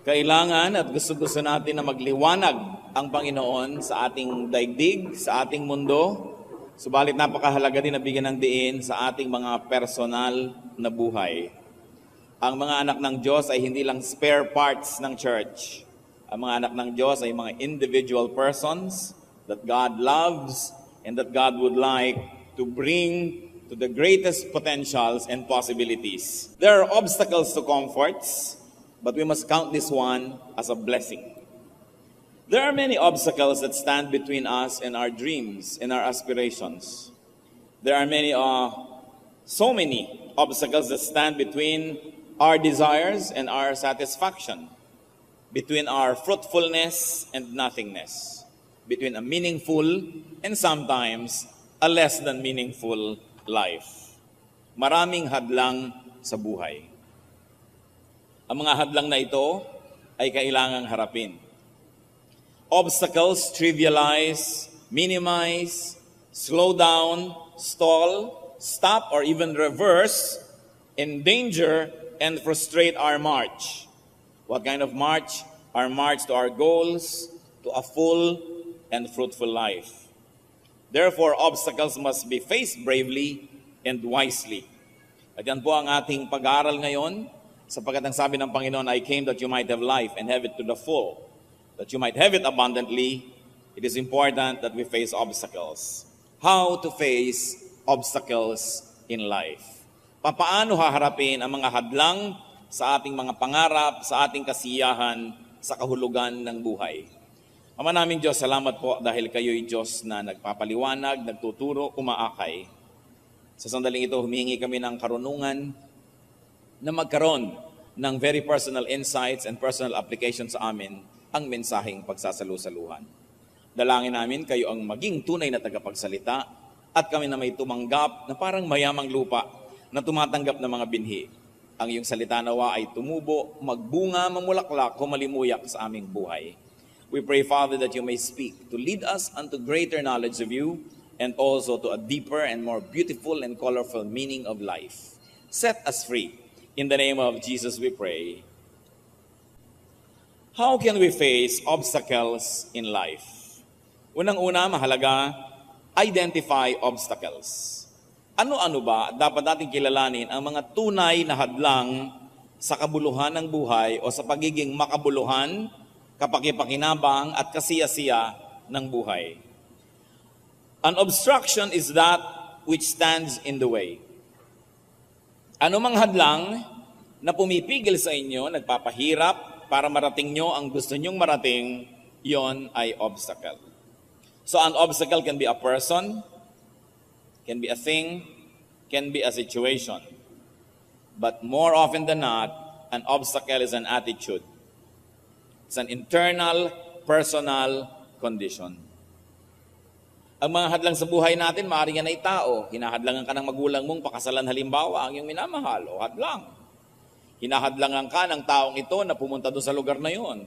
Kailangan at gusto-gusto natin na magliwanag ang Panginoon sa ating daigdig, sa ating mundo. Subalit napakahalaga din na bigyan ng diin sa ating mga personal na buhay. Ang mga anak ng Diyos ay hindi lang spare parts ng church. Ang mga anak ng Diyos ay mga individual persons that God loves and that God would like to bring to the greatest potentials and possibilities. There are obstacles to comforts, but we must count this one as a blessing. There are many obstacles that stand between us and our dreams and our aspirations. There are so many obstacles that stand between our desires and our satisfaction, between our fruitfulness and nothingness, between a meaningful and sometimes a less than meaningful life. Maraming hadlang sa buhay. Ang mga hadlang na ito ay kailangang harapin. Obstacles trivialize, minimize, slow down, stall, stop, or even reverse, endanger, and frustrate our march. What kind of march? Our march to our goals, to a full and fruitful life. Therefore, obstacles must be faced bravely and wisely. At yan po ang ating pag-aaral ngayon, sapagkat ang sabi ng Panginoon, I came that you might have life and have it to the full, that you might have it abundantly. It is important that we face obstacles. How to face obstacles in life. Paano haharapin ang mga hadlang sa ating mga pangarap, sa ating kasiyahan, sa kahulugan ng buhay. Ama namin Diyos, salamat po dahil kayo'y Diyos na nagpapaliwanag, nagtuturo, umaakay. Sa sandaling ito, humingi kami ng karunungan na magkaroon ng very personal insights and personal applications sa amin ang mensaheng pagsasalu-saluhan. Dalangin namin kayo ang maging tunay na tagapagsalita at kami na may tumanggap na parang mayamang lupa na tumatanggap ng mga binhi. Ang iyong salita nawa ay tumubo, magbunga, mamulaklak, humalimuyak sa aming buhay. We pray, Father, that you may speak to lead us unto greater knowledge of you and also to a deeper and more beautiful and colorful meaning of life. Set us free. In the name of Jesus we pray. How can we face obstacles in life? Unang-una, mahalaga, identify obstacles. Ano-ano ba dapat natin kilalanin ang mga tunay na hadlang sa kabuluhan ng buhay o sa pagiging makabuluhan, kapakipakinabang at kasiyasiya ng buhay? An obstruction is that which stands in the way. Ano mang hadlang na pumipigil sa inyo, nagpapahirap para marating nyo ang gusto nyong marating, yon ay obstacle. So an obstacle can be a person, can be a thing, can be a situation. But more often than not, an obstacle is an attitude. It's an internal, personal condition. Ang mga hadlang sa buhay natin, maaaring yan ay tao. Hinahadlangan ka ng magulang mong pakasalan halimbawa ang iyong minamahal o hadlang. Hinahadlangan ka ng taong ito na pumunta doon sa lugar na yon.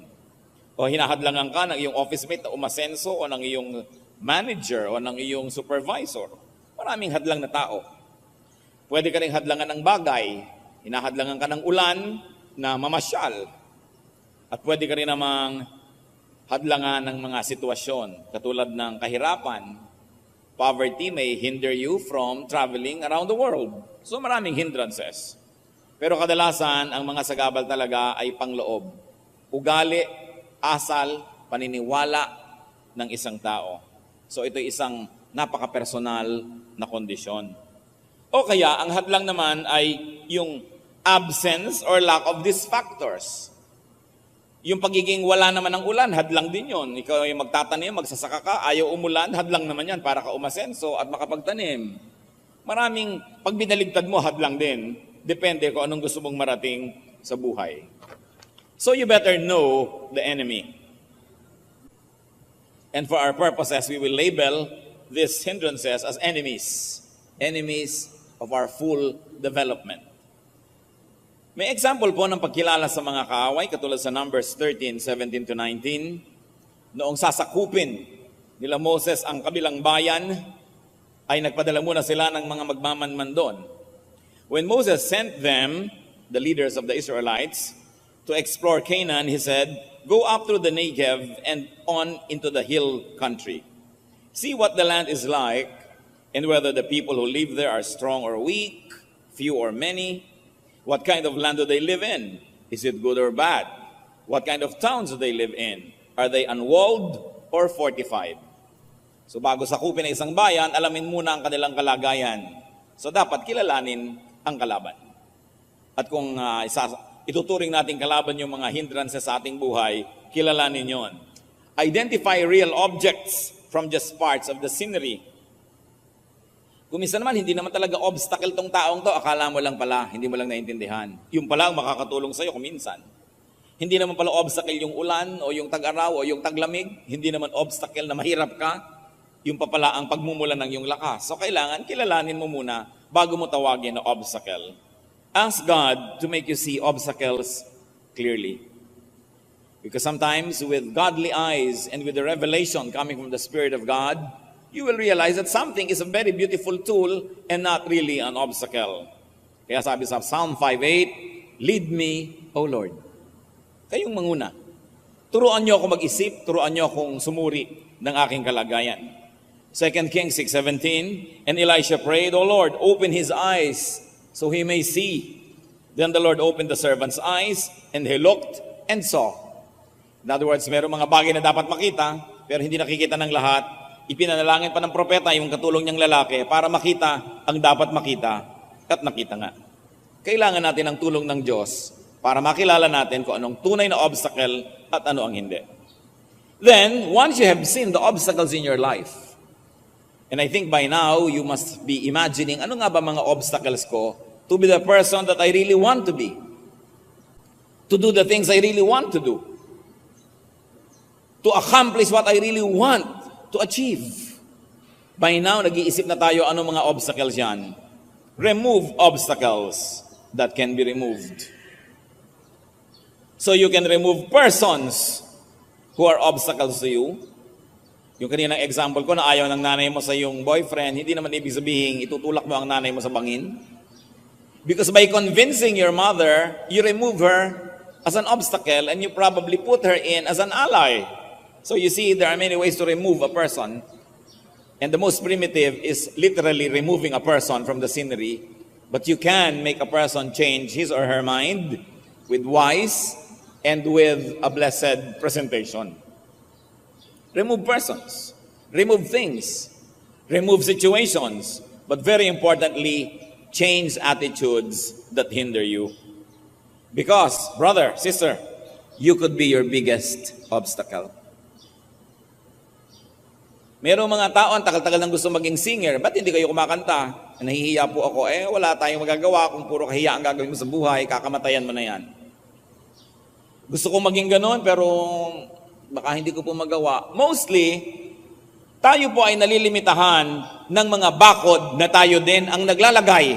O hinahadlangan ka ng iyong office mate na umasenso o ng iyong manager o ng iyong supervisor. Maraming hadlang na tao. Pwede ka rin hadlangan ng bagay. Hinahadlangan ka ng ulan na mamasyal. At pwede ka rin namang hadlangan ng mga sitwasyon, katulad ng kahirapan. Poverty may hinder you from traveling around the world. So maraming hindrances. Pero kadalasan, ang mga sagabal talaga ay pangloob. Ugali, asal, paniniwala ng isang tao. So ito isang napaka-personal na kondisyon. O kaya, ang hadlang naman ay yung absence or lack of these factors. Yung pagiging wala naman ng ulan, hadlang din yon. Ikaw ay magtatanim, magsasaka ka, ayaw umulan, hadlang naman yan para ka umasenso at makapagtanim. Maraming, pag binaligtad mo, hadlang din. Depende kung anong gusto mong marating sa buhay. So you better know the enemy. And for our purposes, we will label these hindrances as enemies. Enemies of our full development. May example po ng pagkilala sa mga kaaway, katulad sa Numbers 13:17-19. Noong sasakupin nila Moses ang kabilang bayan, ay nagpadala muna sila ng mga magmamanman doon. When Moses sent them, the leaders of the Israelites, to explore Canaan, he said, "Go up through the Negev and on into the hill country. See what the land is like, and whether the people who live there are strong or weak, few or many. What kind of land do they live in? Is it good or bad? What kind of towns do they live in? Are they unwalled or fortified?" So bago sakupin ang isang bayan, alamin muna ang kanilang kalagayan. So dapat kilalanin ang kalaban. At kung ituturing natin kalaban yung mga hindrances sa ating buhay, kilalanin yon. Identify real objects from just parts of the scenery. Kung minsan naman, hindi naman talaga obstacle tong taong to, akala mo lang pala, hindi mo lang naintindihan. Yung pala ang makakatulong sa'yo kung minsan. Hindi naman pala obstacle yung ulan, o yung tag-araw, o yung taglamig. Hindi naman obstacle na mahirap ka. Yung pa pala ang pagmumula ng iyong lakas. So kailangan kilalanin mo muna bago mo tawagin na obstacle. Ask God to make you see obstacles clearly. Because sometimes with godly eyes and with the revelation coming from the Spirit of God, you will realize that something is a very beautiful tool and not really an obstacle. Kaya sabi sa Psalm 5:8, "Lead me, O Lord." Kayong manguna. Turuan niyo ako mag-isip, turuan niyo akong sumuri ng aking kalagayan. 2 Kings 6:17, "And Elisha prayed, O Lord, open his eyes so he may see. Then the Lord opened the servant's eyes, and he looked and saw." In other words, mayroong mga bagay na dapat makita, pero hindi nakikita ng lahat. Ipinanalangin pa ng propeta yung katulong niyang lalaki para makita ang dapat makita, at nakita nga. Kailangan natin ang tulong ng Diyos para makilala natin kung anong tunay na obstacle at ano ang hindi. Then, once you have seen the obstacles in your life, and I think by now, you must be imagining, ano nga ba mga obstacles ko to be the person that I really want to be? To do the things I really want to do. To accomplish what I really want to achieve. By now, nag-iisip na tayo ano mga obstacles yan. Remove obstacles that can be removed. So you can remove persons who are obstacles to you. Yung kaninang example ko na ayaw ng nanay mo sa iyong boyfriend, hindi naman ibig sabihin itutulak mo ang nanay mo sa bangin. Because by convincing your mother, you remove her as an obstacle and you probably put her in as an ally. So you see, there are many ways to remove a person. And the most primitive is literally removing a person from the scenery. But you can make a person change his or her mind with wise and with a blessed presentation. Remove persons, remove things, remove situations, but very importantly, change attitudes that hinder you. Because, brother, sister, you could be your biggest obstacle. Merong mga tao, ang tagal-tagal nang gusto maging singer, ba't hindi kayo kumakanta? Nahihiya po ako, wala tayong magagawa kung puro kahiya ang gagawin mo sa buhay, kakamatayan mo na yan. Gusto kong maging ganon, pero baka hindi ko po magawa. Mostly, tayo po ay nalilimitahan ng mga bakod na tayo din ang naglalagay.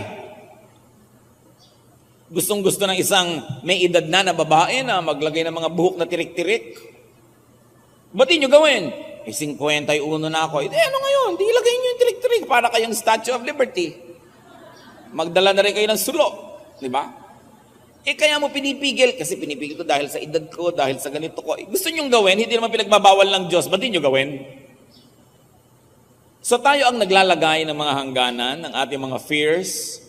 Gustong-gusto ng isang may edad na babae na maglagay ng mga buhok na tirik-tirik. Ba't nyo gawin? 51 na ako. Ano ngayon? Di ilagay nyo yung tirik-tirik para kayong Statue of Liberty. Magdala na rin kayo ng sulo. Di ba? Kaya mo pinipigil, kasi pinipigil ko dahil sa edad ko, dahil sa ganito ko. Gusto nyong gawin, hindi naman pinagbabawal ng Diyos, ba't di nyo gawin? So tayo ang naglalagay ng mga hangganan, ng ating mga fears,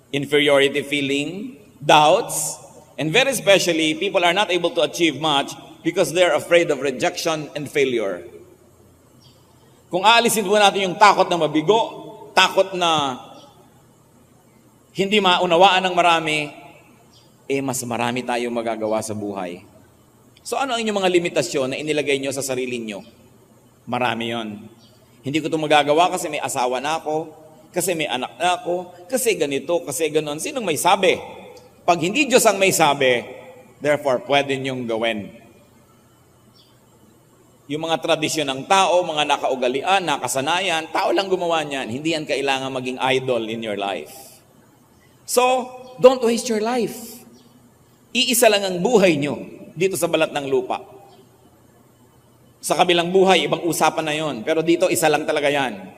inferiority feeling, doubts, and very especially, people are not able to achieve much because they're afraid of rejection and failure. Kung aalisin po natin yung takot na mabigo, takot na hindi maunawaan ng marami, mas marami tayong magagawa sa buhay. So ano ang inyong mga limitasyon na inilagay nyo sa sarili nyo? Marami yon. Hindi ko ito magagawa kasi may asawa na ako, kasi may anak na ako, kasi ganito, kasi ganon. Sinong may sabi? Pag hindi Diyos ang may sabi, therefore pwede nyong gawin. Yung mga tradisyon ng tao, mga nakaugalian, nakasanayan, tao lang gumawa niyan. Hindi yan kailangan maging idol in your life. So, don't waste your life. Iisa lang ang buhay nyo dito sa balat ng lupa. Sa kabilang buhay, ibang usapan na yon. Pero dito, isa lang talaga yan.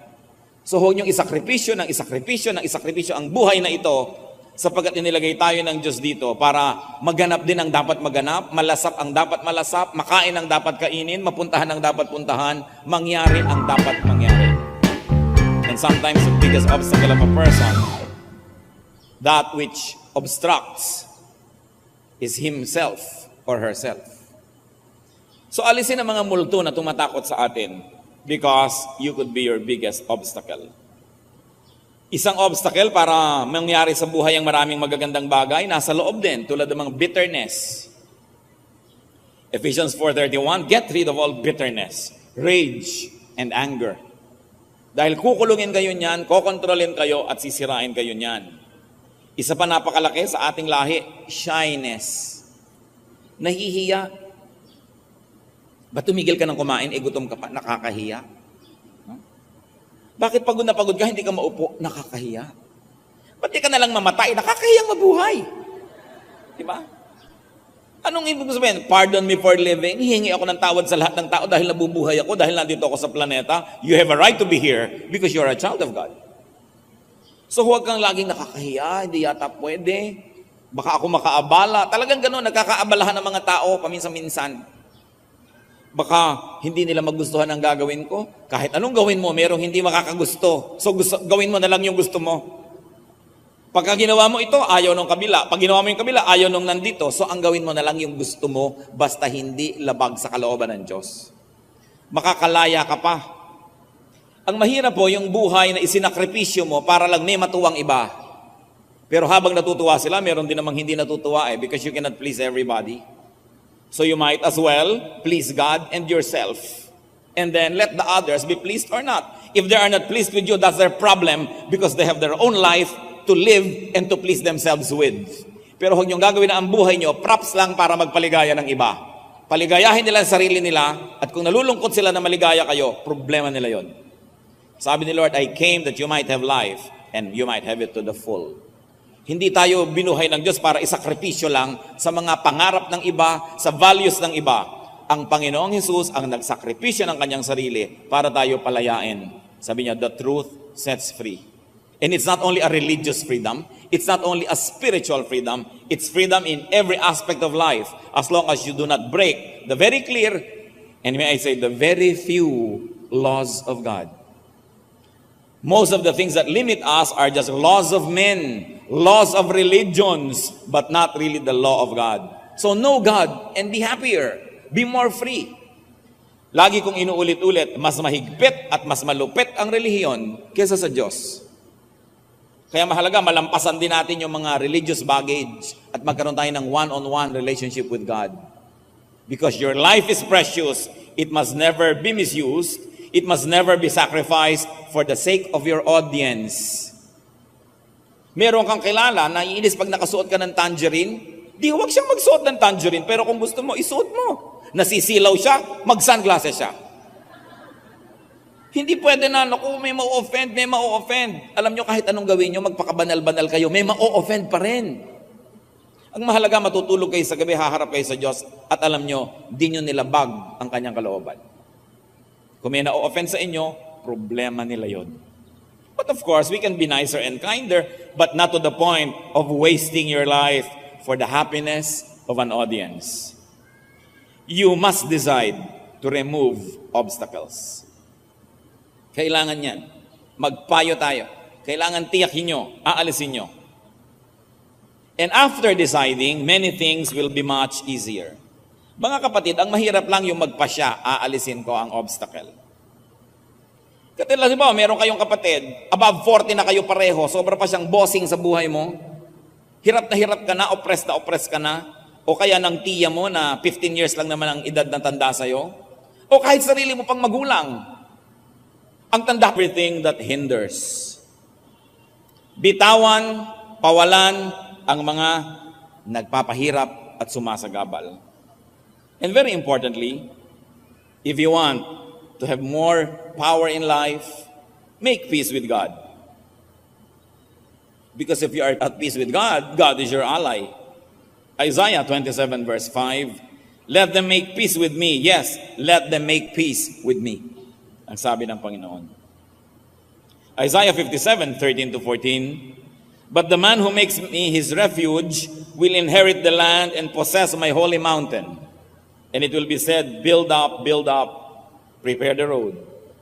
So huwag nyong isakripisyo ng isakripisyo ng isakripisyo ang buhay na ito Sapagkat inilagay tayo ng Diyos dito para maganap din ang dapat maganap, malasap ang dapat malasap, makain ang dapat kainin, mapuntahan ang dapat puntahan, mangyari ang dapat mangyari. And sometimes the biggest obstacle of a person, that which obstructs, is himself or herself. So alisin ang mga multo na tumatakot sa atin because you could be your biggest obstacle. Isang obstacle para mangyari sa buhay ang maraming magagandang bagay, nasa loob din, tulad ng mga bitterness. Ephesians 4:31, get rid of all bitterness, rage, and anger. Dahil kukulungin kayo niyan, kokontrolin kayo at sisirain kayo niyan. Isa pa napakalaki sa ating lahi, shyness. Nahihiya. Ba't tumigil ka ng kumain, gutom ka pa, nakakahiya? Bakit pagod na pagod ka, hindi ka maupo? Nakakahiya. Ba't di ka nalang mamatay? Nakakahiyang mabuhay. Diba? Anong ibig sabihin? Pardon me for living. Hihingi ako ng tawad sa lahat ng tao dahil nabubuhay ako, dahil nandito ako sa planeta. You have a right to be here because you're a child of God. So huwag kang laging nakakahiya, hindi yata pwede. Baka ako makaabala. Talagang gano'n, nagkakaabalahan ng mga tao paminsan-minsan. Baka hindi nila magustuhan ang gagawin ko. Kahit anong gawin mo, merong hindi makakagusto. So gawin mo na lang yung gusto mo. Pagka ginawa mo ito, ayaw nung kabila. Pag ginawa mo yung kabila, ayaw nung nandito. So ang gawin mo na lang yung gusto mo, basta hindi labag sa kalooban ng Diyos. Makakalaya ka pa. Ang mahirap po yung buhay na isinakripisyo mo para lang may matuwang iba. Pero habang natutuwa sila, meron din namang hindi natutuwa because you cannot please everybody. So you might as well please God and yourself. And then let the others be pleased or not. If they are not pleased with you, that's their problem because they have their own life to live and to please themselves with. Pero huwag niyong gagawin na ang buhay niyo, props lang para magpaligaya ng iba. Paligayahin nila ang sarili nila at kung nalulungkot sila na maligaya kayo, problema nila yon. Sabi ni Lord, I came that you might have life and you might have it to the full. Hindi tayo binuhay ng Diyos para isakripisyo lang sa mga pangarap ng iba, sa values ng iba. Ang Panginoong Hesus ang nagsakripisyo ng kanyang sarili para tayo palayain. Sabi niya, the truth sets free. And it's not only a religious freedom, it's not only a spiritual freedom, it's freedom in every aspect of life as long as you do not break the very clear, and may I say, the very few laws of God. Most of the things that limit us are just laws of men, laws of religions, but not really the law of God. So know God and be happier. Be more free. Lagi kong inuulit-ulit, mas mahigpit at mas malupit ang relihiyon kaysa sa Diyos. Kaya mahalaga, malampasan din natin yung mga religious baggage at magkaroon tayo ng one-on-one relationship with God. Because your life is precious, it must never be misused. It must never be sacrificed for the sake of your audience. Meron kang kilala na iinis pag nakasuot ka ng tangerine, di huwag siyang magsuot ng tangerine, pero kung gusto mo, isuot mo. Nasisilaw siya, mag-sunglasses siya. Hindi pwede na, naku, may ma-offend, may ma-offend. Alam nyo, kahit anong gawin nyo, magpakabanal-banal kayo, may ma-offend pa rin. Ang mahalaga, matutulog kayo sa gabi, haharap kayo sa Diyos, at alam nyo, di nyo nilabag ang kanyang kalooban. Kung may na-offend sa inyo, problema nila yon. But of course, we can be nicer and kinder, but not to the point of wasting your life for the happiness of an audience. You must decide to remove obstacles. Kailangan yan. Magpayo tayo. Kailangan tiyakin nyo, aalisin nyo. And after deciding, many things will be much easier. Mga kapatid, ang mahirap lang yung magpasya, aalisin ko ang obstacle. Katulad ba, meron kayong kapatid, above 40 na kayo pareho, sobra pa siyang bossing sa buhay mo, hirap ka na, oppressed ka na, o kaya ng tiya mo na 15 years lang naman ang edad ng tanda sa'yo, o kahit sarili mo pang magulang, ang tanda, everything that hinders. Bitawan, pawalan, ang mga nagpapahirap at sumasagabal. And very importantly, if you want to have more power in life, make peace with God. Because if you are at peace with God, God is your ally. Isaiah 27 verse 5, let them make peace with me. Yes, let them make peace with me. Ang sabi ng Panginoon. Isaiah 57, 13 to 14, But the man who makes me his refuge will inherit the land and possess my holy mountain. And it will be said, build up, prepare the road,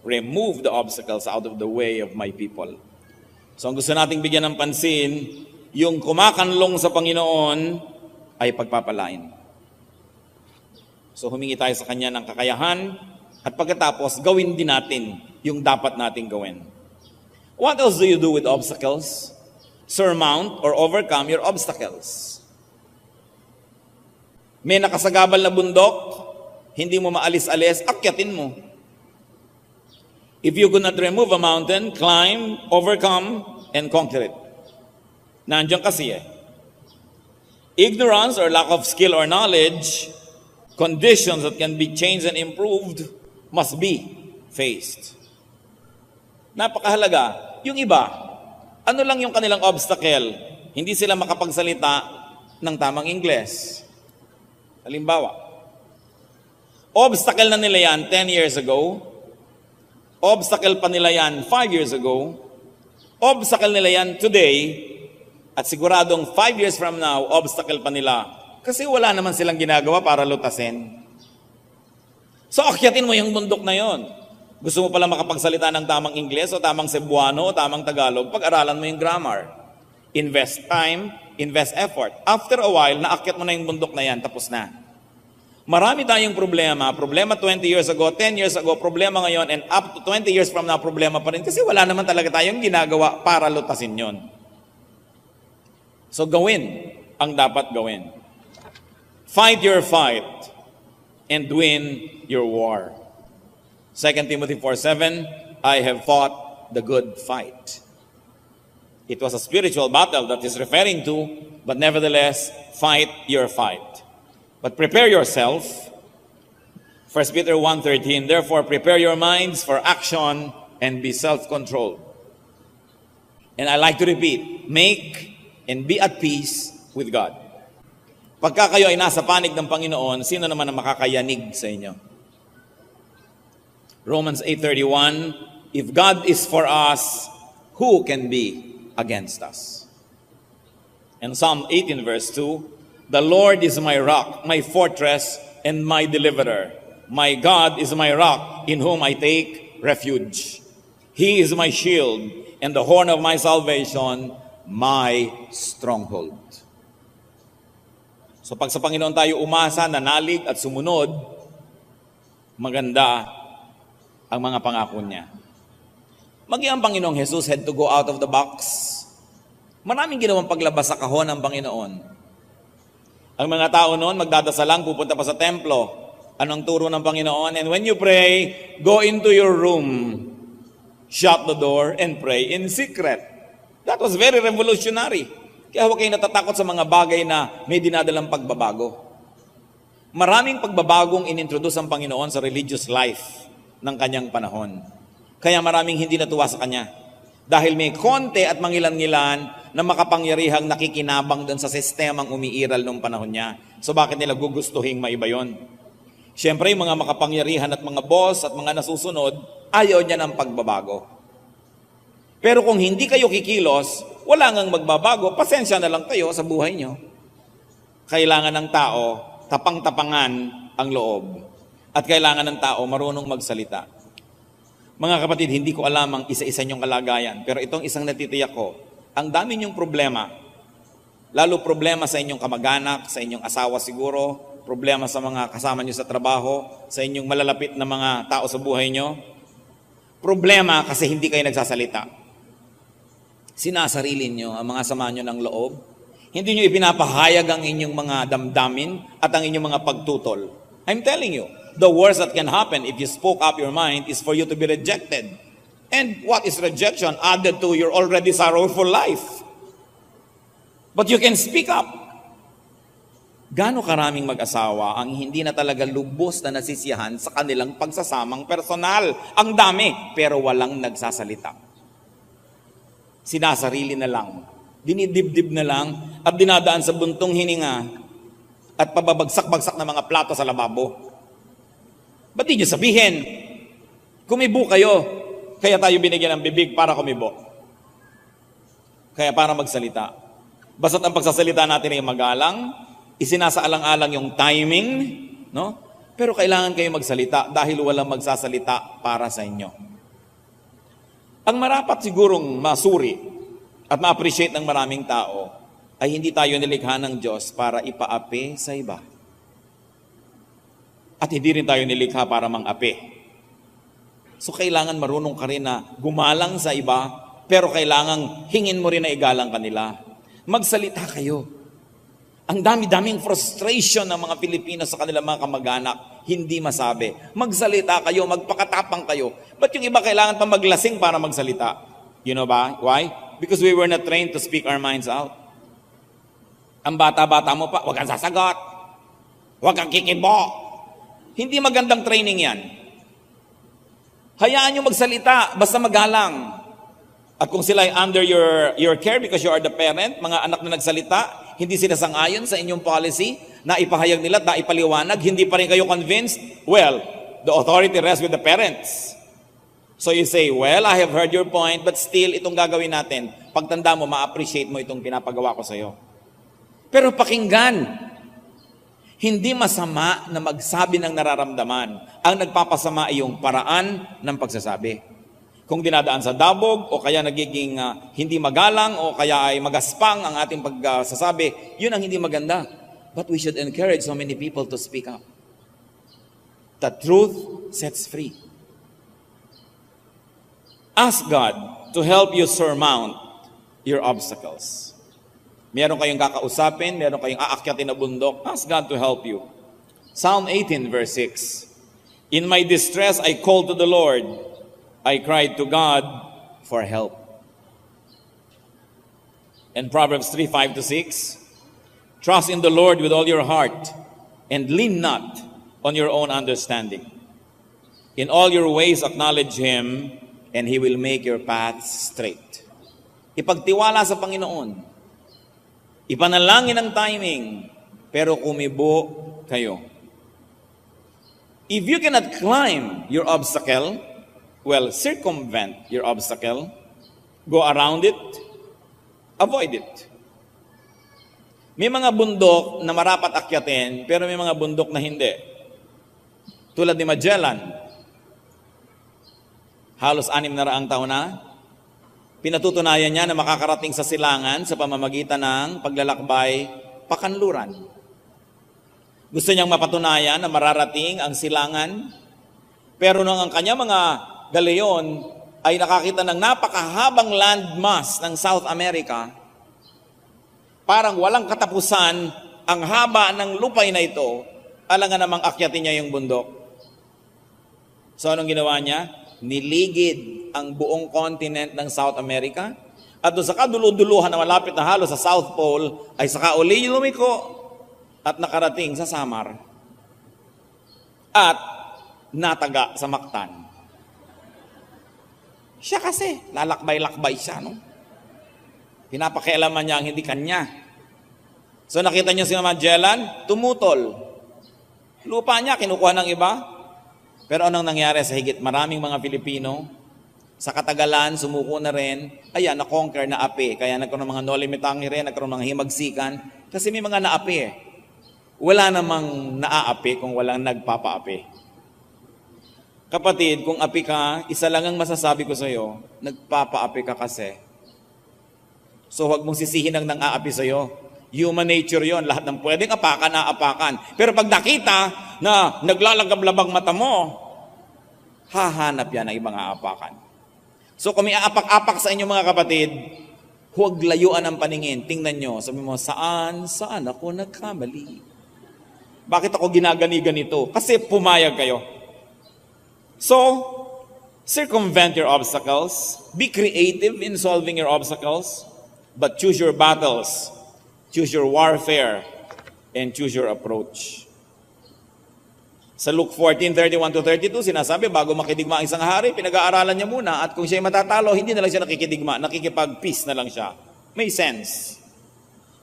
remove the obstacles out of the way of my people. So ang gusto nating bigyan ng pansin, yung kumakanlong sa Panginoon ay pagpapalain. So humingi tayo sa Kanya ng kakayahan at pagkatapos gawin din natin yung dapat nating gawin. What else do you do with obstacles? Surmount or overcome your obstacles. May nakasagabal na bundok, hindi mo maalis-alis, akyatin mo. If you could not remove a mountain, climb, overcome, and conquer it. Nandiyan kasi Ignorance or lack of skill or knowledge, conditions that can be changed and improved, must be faced. Napakahalaga. Yung iba, ano lang yung kanilang obstacle? Hindi sila makapagsalita ng tamang Ingles. Halimbawa, obstacle na nila yan 10 years ago, obstacle pa nila yan 5 years ago, obstacle nila yan today, at siguradong 5 years from now, obstacle pa nila. Kasi wala naman silang ginagawa para lutasin. So, akyatin mo yung bundok na yon. Gusto mo pala makapagsalita ng tamang Ingles o tamang Cebuano o tamang Tagalog, pag-aralan mo yung grammar. Invest time, invest effort. After a while, naakyat mo na yung bundok na yan, tapos na. Marami tayong problema 20 years ago, 10 years ago, problema ngayon, and up to 20 years from now, problema pa rin. Kasi wala naman talaga tayong ginagawa para lutasin yon. So gawin ang dapat gawin. Fight your fight and win your war. 2 Timothy 4:7, I have fought the good fight. It was a spiritual battle that is referring to, but nevertheless, fight your fight. But prepare yourself. 1 Peter 1:13, therefore prepare your minds for action and be self-controlled. And I like to repeat, make and be at peace with God. Pagka kayo ay nasa panig ng Panginoon, sino naman ang makakayanig sa inyo? Romans 8:31, if God is for us, who can be against us? And Psalm 18 verse 2, the Lord is my rock, my fortress, and my deliverer. My God is my rock, in whom I take refuge. He is my shield, and the horn of my salvation, my stronghold. So pag sa Panginoon tayo umasa, nanalig at sumunod, maganda ang mga pangako niya. Maging ang Panginoong Jesus had to go out of the box. Maraming ginawang paglabas sa kahon ng Panginoon. Ang mga tao noon, magdadasal lang, pupunta pa sa templo. Anong turo ng Panginoon? And when you pray, go into your room, shut the door, and pray in secret. That was very revolutionary. Kaya huwag kayo natatakot sa mga bagay na may dinadalang pagbabago. Maraming pagbabagong inintroduce ang Panginoon sa religious life ng kanyang panahon. Kaya maraming hindi natuwa sa kanya. Dahil may konti at mangilan-ngilan na makapangyarihang nakikinabang doon sa sistemang umiiral noong panahon niya. So bakit nila gugustuhin maiba yun? Siyempre, yung mga makapangyarihan at mga boss at mga nasusunod, ayaw niya ng pagbabago. Pero kung hindi kayo kikilos, wala ngang magbabago, pasensya na lang kayo sa buhay nyo. Kailangan ng tao, tapang-tapangan ang loob. At kailangan ng tao, marunong magsalita. Mga kapatid, hindi ko alam ang isa-isa nyong kalagayan, pero itong isang natitiyak ko, ang dami nyong problema, lalo problema sa inyong kamag-anak, sa inyong asawa siguro, problema sa mga kasama nyo sa trabaho, sa inyong malalapit na mga tao sa buhay nyo, problema kasi hindi kayo nagsasalita. Sinasarili nyo ang mga sama nyo ng loob. Hindi nyo ipinapahayag ang inyong mga damdamin at ang inyong mga pagtutol. I'm telling you, the worst that can happen if you spoke up your mind is for you to be rejected. And what is rejection added to your already sorrowful life? But you can speak up. Gaano karaming mag-asawa ang hindi na talaga lubos na nasisiyahan sa kanilang pagsasamang personal? Ang dami, pero walang nagsasalita. Sinasarili na lang, dinidibdib na lang, at dinadaan sa buntong hininga at pababagsak-bagsak na mga plato sa lababo. Ba't di nyo sabihin? Kumibo kayo, kaya tayo binigyan ng bibig para kumibo. Kaya para magsalita. Basta't ang pagsasalita natin ay magalang, isinasaalang-alang yung timing, no? Pero kailangan kayo magsalita dahil walang magsasalita para sa inyo. Ang marapat sigurong masuri at ma-appreciate ng maraming tao ay hindi tayo nilikha ng Diyos para ipaapi sa iba. At hindi rin tayo nilikha para mang-api. So kailangan marunong ka rin na gumalang sa iba, pero kailangan hingin mo rin na igalang kanila. Magsalita kayo. Ang dami-daming frustration ng mga Pilipino sa kanilang mga kamag-anak, hindi masabi. Magsalita kayo, magpakatapang kayo. Ba't yung iba kailangan pa maglasing para magsalita? You know ba? Why? Because we were not trained to speak our minds out. Ang bata-bata mo pa, huwag kang sasagot. Huwag kang kikibo. Hindi magandang training yan. Hayaan nyo magsalita, basta magalang. At kung sila ay under your care because you are the parent, mga anak na nagsalita, hindi sila sang-ayon sa inyong policy, na ipahayag nila, na ipaliwanag, hindi pa rin kayo convinced, well, the authority rests with the parents. So you say, well, I have heard your point, but still, itong gagawin natin. Pagtanda mo, ma-appreciate mo itong pinapagawa ko sa'yo. Pero pakinggan, hindi masama na magsabi ng nararamdaman. Ang nagpapasama ay yung paraan ng pagsasabi. Kung dinadaan sa dabog, o kaya nagiging hindi magalang, o kaya ay magaspang ang ating pagsasabi, yun ang hindi maganda. But we should encourage so many people to speak up. The truth sets free. Ask God to help you surmount your obstacles. Meron kayong kakausapin, meron kayong aakyatin na bundok, ask God to help you. Psalm 18 verse 6. In my distress I called to the Lord, I cried to God for help. And Proverbs 3:5-6, trust in the Lord with all your heart and lean not on your own understanding. In all your ways acknowledge Him and He will make your paths straight. Ipagtiwala sa Panginoon. Ipanalangin ang timing, pero kumibo kayo. If you cannot climb your obstacle, well, circumvent your obstacle, go around it, avoid it. May mga bundok na marapat akyatin, pero may mga bundok na hindi. Tulad ni Magellan, halos 600 taon na, pinatutunayan niya na makakarating sa silangan sa pamamagitan ng paglalakbay pakanluran. Gusto niyang mapatunayan na mararating ang silangan, pero nung ang kanya mga galeon ay nakakita ng napakahabang landmass ng South America, parang walang katapusan ang haba ng lupay na ito, alangan namang akyatin niya yung bundok. So anong ginawa niya? Niligid ang buong continent ng South America, at doon sa kaduluduluhan na malapit na halos sa South Pole, ay saka uli lumiko at nakarating sa Samar at nataga sa Mactan. Siya kasi, lalakbay-lakbay siya, no? Pinapakialaman niya ang hindi kanya. So nakita niyo si Magellan, tumutol. Lupa niya, kinukuha ng iba. Pero anong nangyari sa higit maraming mga Pilipino? Sa katagalan, sumuko na rin. Ayan, na-conquer, na-api. Kaya nagkaroon ng mga nolimitanghi rin, nagkaroon ng himagsikan. Kasi may mga naapi eh. Wala namang naaapi kung walang nagpapaapi. Kapatid, kung api ka, isa lang ang masasabi ko sa iyo, nagpapaapi ka kasi. So huwag mong sisihin ang nang-aapi sa iyo. Human nature yon, lahat ng pwedeng apakan, naapakan. Pero pag nakita na naglalagab-labang mata mo, hahanap yan ng ibang aapakan. So kung may aapak-apak sa inyo mga kapatid, huwag layuan ang paningin. Tingnan nyo, sabi mo, saan ako nagkamali? Bakit ako ginagani-ganito? Kasi pumayag kayo. So, circumvent your obstacles. Be creative in solving your obstacles. But choose your battles. Choose your warfare. And choose your approach. Sa Luke 14:31-32, sinasabi, bago makidigma ang isang hari, pinag-aaralan niya muna, at kung siya'y matatalo, hindi na lang siya nakikidigma, nakikipag-peace na lang siya. May sense.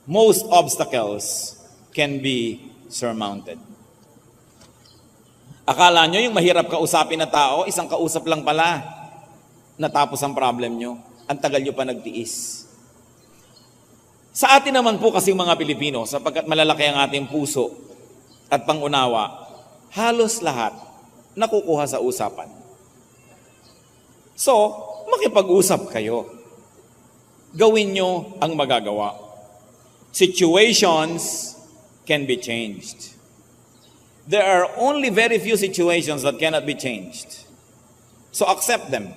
Most obstacles can be surmounted. Akala nyo yung mahirap kausapin na tao, isang kausap lang pala, natapos ang problem nyo. Ang tagal nyo pa nagtiis. Sa atin naman po kasing mga Pilipino, sapagkat malalaki ang ating puso at pangunawa, halos lahat nakukuha sa usapan. So, makipag-usap kayo. Gawin nyo ang magagawa. Situations can be changed. There are only very few situations that cannot be changed. So accept them.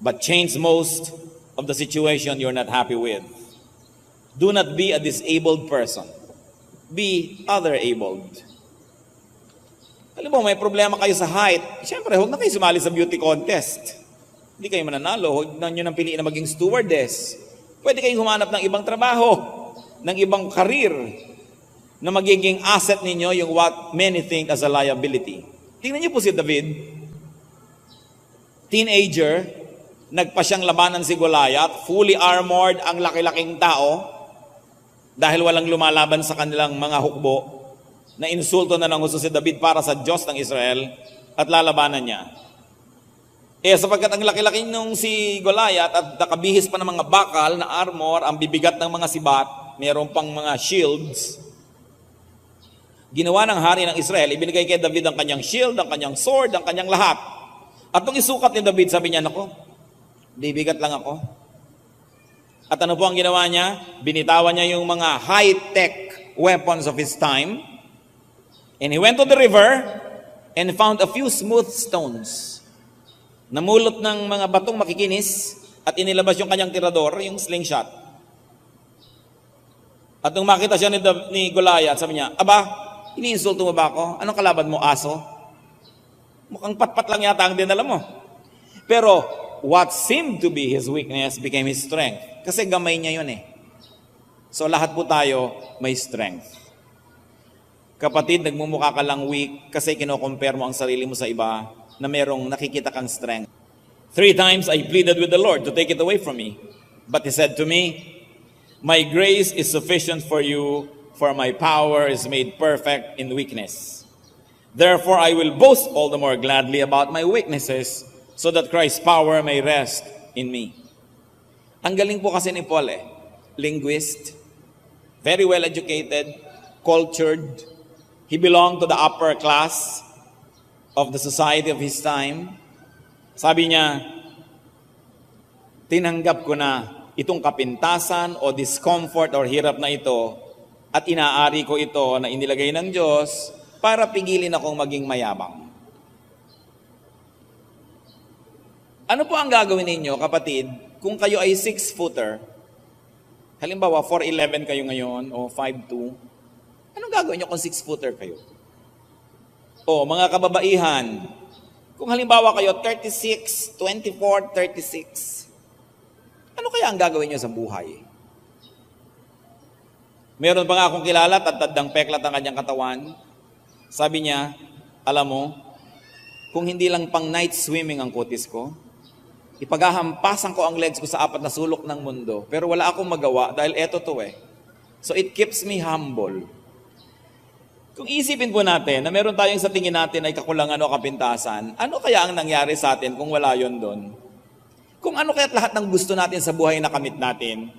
But change most of the situation you're not happy with. Do not be a disabled person. Be other-abled. Alam mo, may problema kayo sa height. Siyempre, huwag na kayo sumali sa beauty contest. Hindi kayo mananalo. Huwag na nyo nang piliin na maging stewardess. Pwede kayong humanap ng ibang trabaho, ng ibang karir, na magiging asset ninyo yung what many think as a liability. Tingnan niyo po si David. Teenager, nagpa siyang labanan si Goliath, fully armored ang laki-laking tao, dahil walang lumalaban sa kanilang mga hukbo, na insulto na ng gusto si David para sa Diyos ng Israel, at lalabanan niya. Sapagkat ang laki-laki nung si Goliath at nakabihis pa ng mga bakal na armor, ang bibigat ng mga sibat, mayroon pang mga shields, ginawa ng hari ng Israel, ibinigay kay David ang kanyang shield, ang kanyang sword, ang kanyang lahat. At nung isukat ni David, sabi niya, nako, bibigat lang ako. At ano po ang ginawa niya? Binitawan niya yung mga high-tech weapons of his time. And he went to the river and found a few smooth stones. Namulot ng mga batong makikinis at inilabas yung kanyang tirador, yung slingshot. At nung makita siya ni Goliath, sabi niya, aba, iniinsulto mo ba ako? Anong kalaban mo, aso? Mukhang patpat lang yata ang dinala mo. Pero what seemed to be his weakness became his strength. Kasi gamay niya yun eh. So lahat po tayo may strength. Kapatid, nagmumukha ka lang weak kasi kino-compare mo ang sarili mo sa iba na merong nakikita kang strength. 3 times I pleaded with the Lord to take it away from me. But He said to me, my grace is sufficient for you, for my power is made perfect in weakness. Therefore, I will boast all the more gladly about my weaknesses, so that Christ's power may rest in me. Ang galing po kasi ni Paul linguist, very well educated, cultured. He belonged to the upper class of the society of his time. Sabi niya, tinanggap ko na itong kapintasan o discomfort or hirap na ito at inaari ko ito na inilagay ng Diyos para pigilin akong maging mayabang. Ano po ang gagawin ninyo, kapatid, kung kayo ay 6-footer, halimbawa 4'11 kayo ngayon o 5'2", anong gagawin nyo kung 6-footer kayo? O mga kababaihan, kung halimbawa kayo 36, 24, 36, ano kaya ang gagawin nyo sa buhay? Meron pa nga akong kilala, tad-tadang peklat ang kanyang katawan. Sabi niya, alam mo, kung hindi lang pang night swimming ang kutis ko, ipaghahampasan ko ang legs ko sa 4 na sulok ng mundo. Pero wala akong magawa dahil eto to So it keeps me humble. Kung isipin po natin na meron tayong sa tingin natin ay kakulangan o kapintasan, ano kaya ang nangyari sa atin kung wala yon doon? Kung ano kaya't lahat ng gusto natin sa buhay na kamit natin,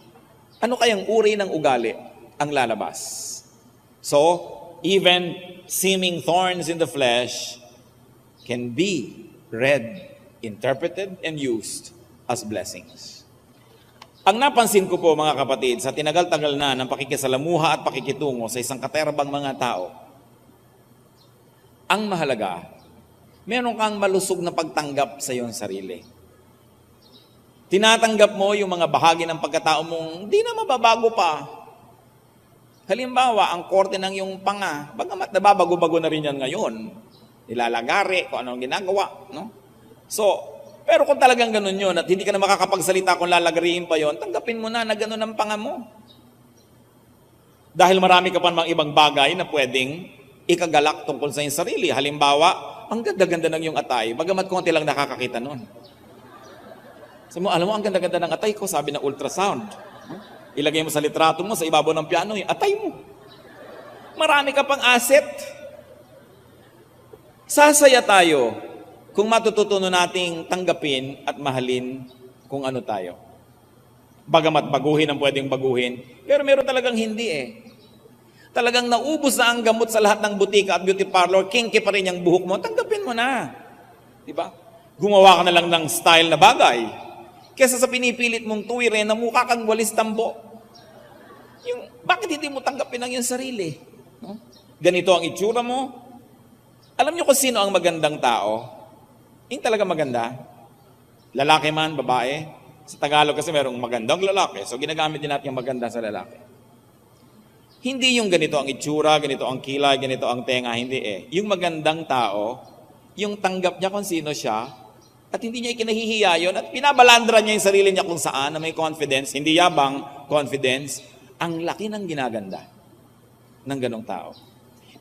ano kayang uri ng ugali ang lalabas? So, even seeming thorns in the flesh can be read, interpreted, and used as blessings. Ang napansin ko po mga kapatid, sa tinagal-tagal na ng pakikisalamuha at pakikitungo sa isang katerabang mga tao, ang mahalaga, meron kang malusog na pagtanggap sa iyong sarili. Tinatanggap mo yung mga bahagi ng pagkatao mong hindi na mababago pa. Halimbawa, ang korte ng iyong panga, bagamat nababago-bago na rin yan ngayon, nilalagari, kung anong ginagawa, no? So, pero kung talagang ganun yun at hindi ka na makakapagsalita kung lalagariin pa yon, tanggapin mo na ganun ang panga mo. Dahil marami ka pa mga ibang bagay na pwedeng ikagalak tungkol sa iyong sarili. Halimbawa, ang ganda-ganda ng iyong atay, bagamat konti lang nakakakita nun. Sabi mo, alam mo, ang ganda-ganda ng atay ko, sabi ng ultrasound. Ilagay mo sa litrato mo, sa ibabaw ng piano, yung atay mo. Marami ka pang asset. Sasaya tayo kung matututunan nating tanggapin at mahalin kung ano tayo. Bagamat baguhin ang pwedeng baguhin, pero meron talagang hindi eh. Talagang naubos na ang gamot sa lahat ng butika at beauty parlor, kinky pa rin yung buhok mo, tanggapin mo na. Diba? Gumawa ka na lang ng style na bagay. Kesa sa pinipilit mong tuwirin na mukha kang walis tambo. Bakit hindi mo tanggapin ang iyong sarili? No? Ganito ang itsura mo. Alam niyo kung sino ang magandang tao? Yung talaga maganda. Lalaki man, babae. Sa Tagalog kasi merong magandang lalaki. So ginagamit din natin yung maganda sa lalaki. Hindi yung ganito ang itsura, ganito ang kilay, ganito ang tenga. Hindi eh. Yung magandang tao, yung tanggap niya kung sino siya, at hindi niya ikinahihiya yun, at pinabalandra niya yung sarili niya kung saan, na may confidence, hindi yabang, confidence, ang laki ng ginaganda ng ganong tao.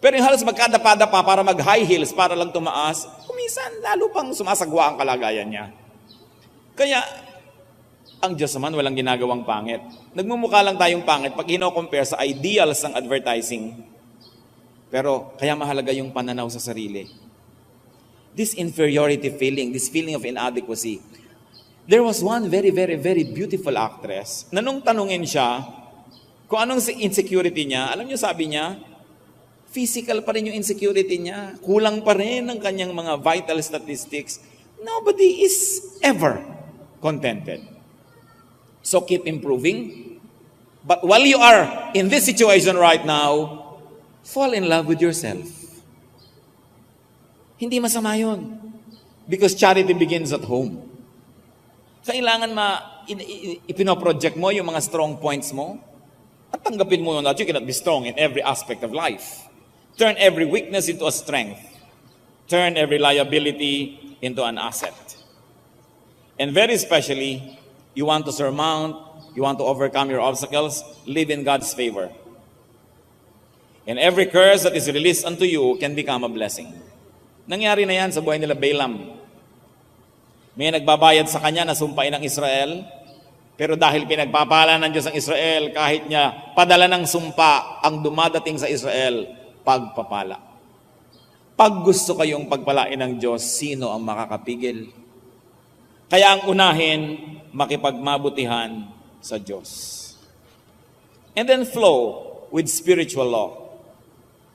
Pero yung halos magkadapa-dapa para mag-high heels, para lang tumaas, kuminsan lalo pang sumasagwa ang kalagayan niya. Kaya, ang Diyos naman walang ginagawang pangit. Nagmumukha lang tayong pangit pag ino-compare sa ideals ng advertising. Pero kaya mahalaga yung pananaw sa sarili. This inferiority feeling, this feeling of inadequacy. There was one very, very, very beautiful actress na nung tanungin siya kung anong insecurity niya, alam niyo sabi niya, physical pa rin yung insecurity niya. Kulang pa rin ang kanyang mga vital statistics. Nobody is ever contented. So keep improving. But while you are in this situation right now, fall in love with yourself. Hindi masama yun. Because charity begins at home. Kailangan ipinoproject mo yung mga strong points mo at tanggapin mo that you cannot be strong in every aspect of life. Turn every weakness into a strength. Turn every liability into an asset. And very especially, you want to surmount, you want to overcome your obstacles, live in God's favor. And every curse that is released unto you can become a blessing. Nangyari na yan sa buhay nila Balaam. May nagbabayad sa kanya na sumpain ng Israel, pero dahil pinagpapala ng Diyos ang Israel, kahit niya padala ng sumpa ang dumadating sa Israel, pagpapala. Pag gusto kayong pagpalain ng Diyos, sino ang makakapigil? Kaya ang unahin, makipagmabutihan sa Diyos. And then flow with spiritual law.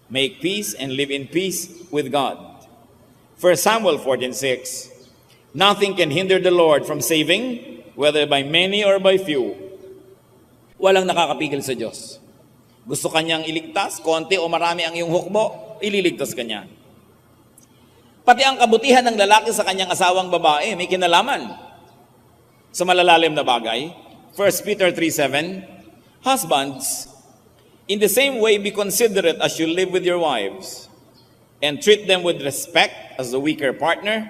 Make peace and live in peace with God. 1 Samuel 14:6, nothing can hinder the Lord from saving, whether by many or by few. Walang nakakapigil sa Diyos. Gusto kanyang iligtas, konti o marami ang iyong hukbo, ililigtas kanya. Pati ang kabutihan ng lalaki sa kanyang asawang babae, may kinalaman sa malalalim na bagay. 1 Peter 3:7, husbands, in the same way be considerate as you live with your wives, and treat them with respect as the weaker partner,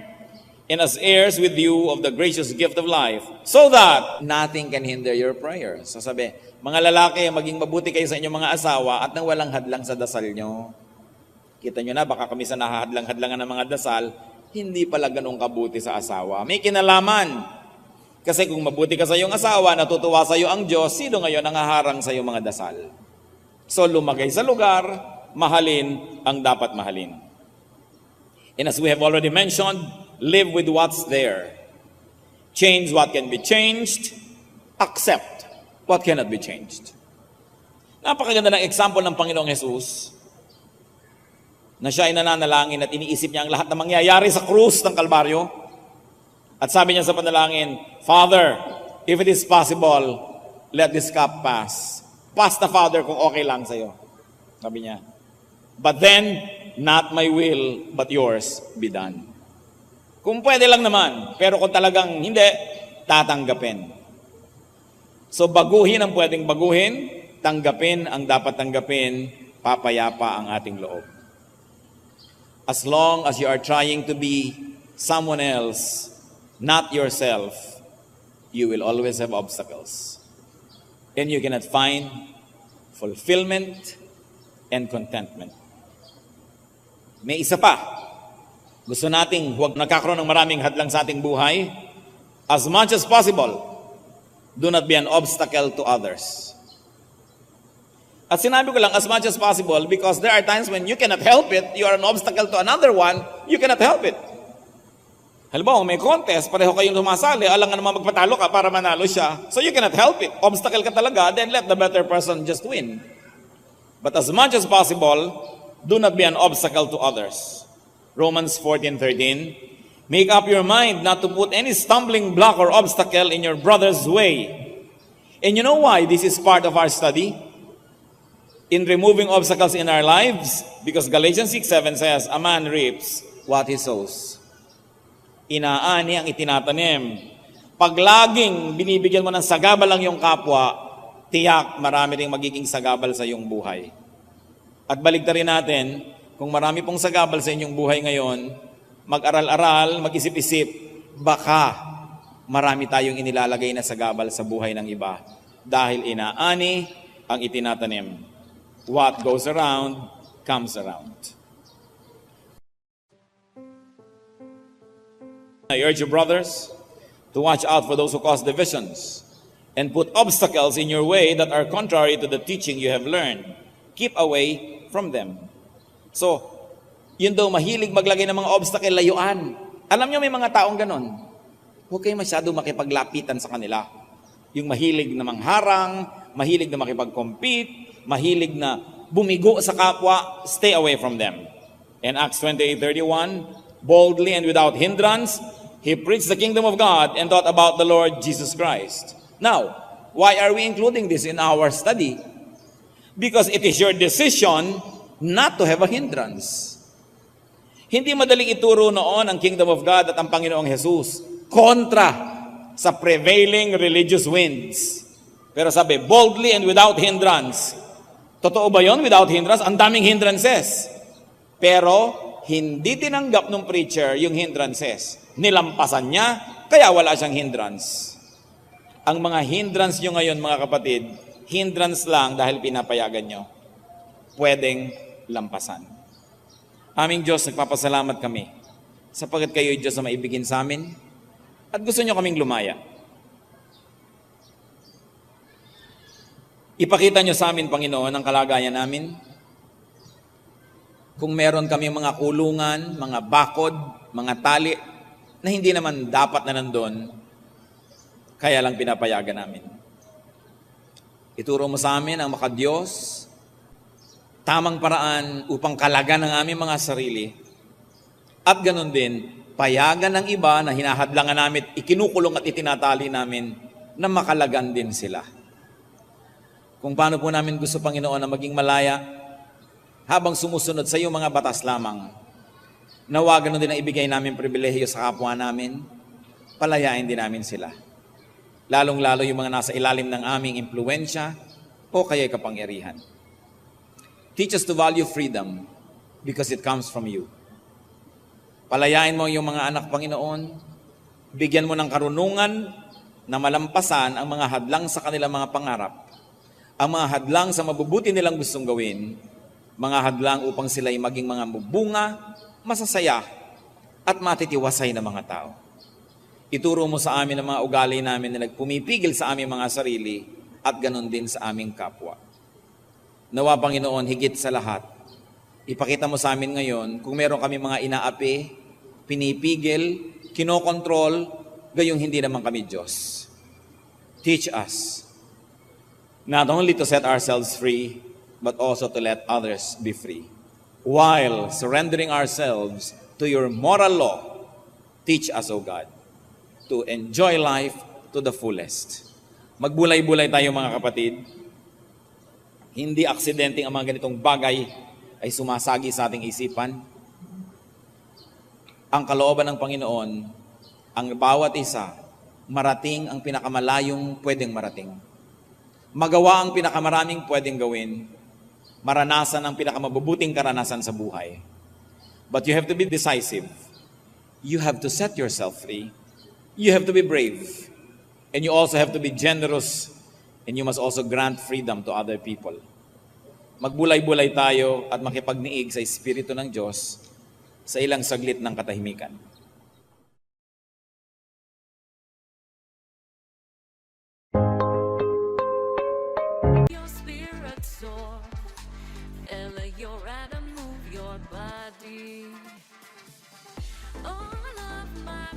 and as heirs with you of the gracious gift of life, so that nothing can hinder your prayers. So sabi, mga lalaki, maging mabuti kayo sa inyong mga asawa at nang walang hadlang sa dasal nyo. Kita nyo na, baka kami sa nahahadlang-hadlangan ng mga dasal, hindi pala ganun kabuti sa asawa. May kinalaman. Kasi kung mabuti ka sa iyong asawa, natutuwa sa iyo ang Diyos, sino ngayon ang haharang sa iyong mga dasal? So lumagay sa lugar, mahalin ang dapat mahalin. And as we have already mentioned, live with what's there. Change what can be changed. Accept what cannot be changed. Napakaganda ng example ng Panginoong Jesus na siya ay nananalangin at iniisip niya ang lahat na mangyayari sa krus ng Kalbaryo. At sabi niya sa panalangin, Father, if it is possible, let this cup pass. Pass na, Father, kung okay lang sa'yo. Sabi niya. But then, not my will, but yours be done. Kung pwede lang naman, pero kung talagang hindi, tatanggapin. So baguhin ang pwedeng baguhin, tanggapin ang dapat tanggapin, papayapa ang ating loob. As long as you are trying to be someone else, not yourself, you will always have obstacles. And you cannot find fulfillment and contentment. May isa pa. Gusto nating huwag nagkakaroon ng maraming hadlang sa ating buhay. As much as possible, do not be an obstacle to others. At sinabi ko lang, as much as possible, because there are times when you cannot help it, you are an obstacle to another one, you cannot help it. Halimbawa, may contest, pareho kayong lumasali, alangan naman magpatalo ka para manalo siya. So you cannot help it. Obstacle ka talaga, then let the better person just win. But as much as possible, do not be an obstacle to others. Romans 14:13, make up your mind not to put any stumbling block or obstacle in your brother's way. And you know why this is part of our study? In removing obstacles in our lives, because Galatians 6:7 says, a man reaps what he sows. Inaani ang itinatanim. Pag laging binibigyan mo ng sagabal ang iyong kapwa, tiyak marami ring magiging sagabal sa iyong buhay. At baligtarin natin, kung marami pong sagabal sa inyong buhay ngayon, mag-aral-aral, mag-isip-isip, baka marami tayong inilalagay na sagabal sa buhay ng iba dahil inaani ang itinatanim. What goes around, comes around. I urge you, brothers, to watch out for those who cause divisions and put obstacles in your way that are contrary to the teaching you have learned. Keep away from them. So, yun daw mahilig maglagay ng mga obstacle, layuan. Alam nyo, may mga taong ganon. Huwag kayo masyado makipaglapitan sa kanila. Yung mahilig na mangharang, mahilig na makipag-compete, mahilig na bumigo sa kapwa, stay away from them. In Acts 28:31, boldly and without hindrance, he preached the kingdom of God and taught about the Lord Jesus Christ. Now, why are we including this in our study? Because it is your decision not to have a hindrance. Hindi madaling ituro noon ang kingdom of God at ang Panginoong Jesus kontra sa prevailing religious winds. Pero sabi, boldly and without hindrance. Totoo ba yon? Without hindrance? Ang daming hindrances. Pero hindi tinanggap ng preacher yung hindrances. Nilampasan niya, kaya wala siyang hindrance. Ang mga hindrance nyo ngayon, mga kapatid, hindrance lang dahil pinapayagan nyo. Pwedeng lampasan. Aming Diyos, nagpapasalamat kami sapagkat kayo ay Diyos na maibigin sa amin at gusto nyo kaming lumaya. Ipakita nyo sa amin, Panginoon, ang kalagayan namin. Kung meron kami mga kulungan, mga bakod, mga tali, na hindi naman dapat na nandun, kaya lang pinapayagan namin. Ituro mo sa amin ang makadiyos, tamang paraan upang kalagan ang aming mga sarili, at ganun din, payagan ng iba na hinahadlangan namin, ikinukulong at itinatali namin, na makalagan din sila. Kung paano po namin gusto, Panginoon, na maging malaya, habang sumusunod sa iyong mga batas lamang, nawa ganun din ang ibigay namin pribilehiyo sa kapwa namin, palayain din namin sila. Lalong-lalo yung mga nasa ilalim ng aming impluensya o kaya'y kapangyarihan. Teach us to value freedom because it comes from you. Palayain mo yung mga anak, Panginoon, bigyan mo ng karunungan na malampasan ang mga hadlang sa kanilang mga pangarap, ang mga hadlang sa mabubuti nilang gustong gawin, mga hadlang upang sila'y maging mga mabunga, masasaya, at matitiwasay na mga tao. Ituro mo sa amin ang mga ugali namin na nagpumipigil sa aming mga sarili at ganon din sa aming kapwa. Nawa, Panginoon, higit sa lahat, ipakita mo sa amin ngayon kung meron kami mga inaapi, pinipigil, kinokontrol, gayong hindi naman kami Diyos. Teach us not only to set ourselves free, but also to let others be free. While surrendering ourselves to your moral law, teach us, O God, to enjoy life to the fullest. Magbulay-bulay tayo, mga kapatid. Hindi aksidenteng ang mga ganitong bagay ay sumasagi sa ating isipan. Ang kalooban ng Panginoon, ang bawat isa, marating ang pinakamalayong pwedeng marating. Magawa ang pinakamaraming pwedeng gawin. Maranasan ang pinakamabubuting karanasan sa buhay. But you have to be decisive. You have to set yourself free. You have to be brave. And you also have to be generous. And you must also grant freedom to other people. Magbulay-bulay tayo at makipagniig sa Espiritu ng Diyos sa ilang saglit ng katahimikan. Your spirit soar, and let your atom move your body. All of my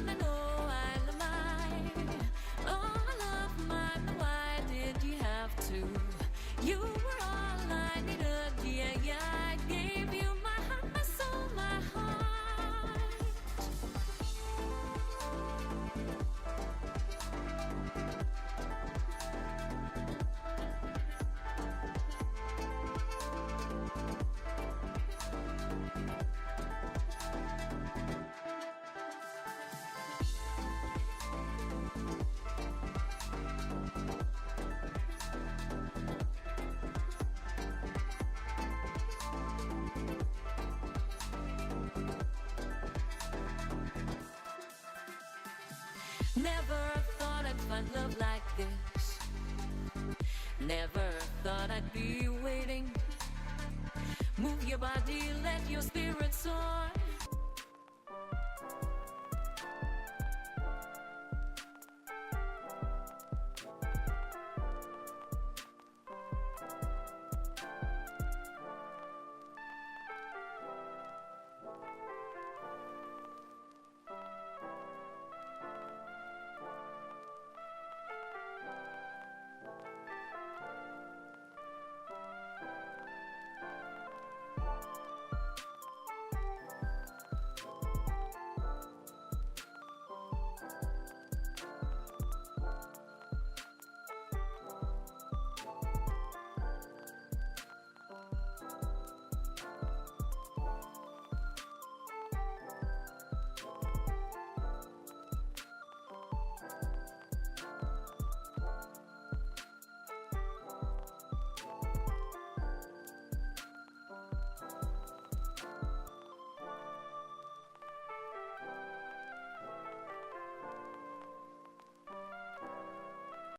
find love like this. Never thought I'd be waiting. Move your body, let your spirit soar.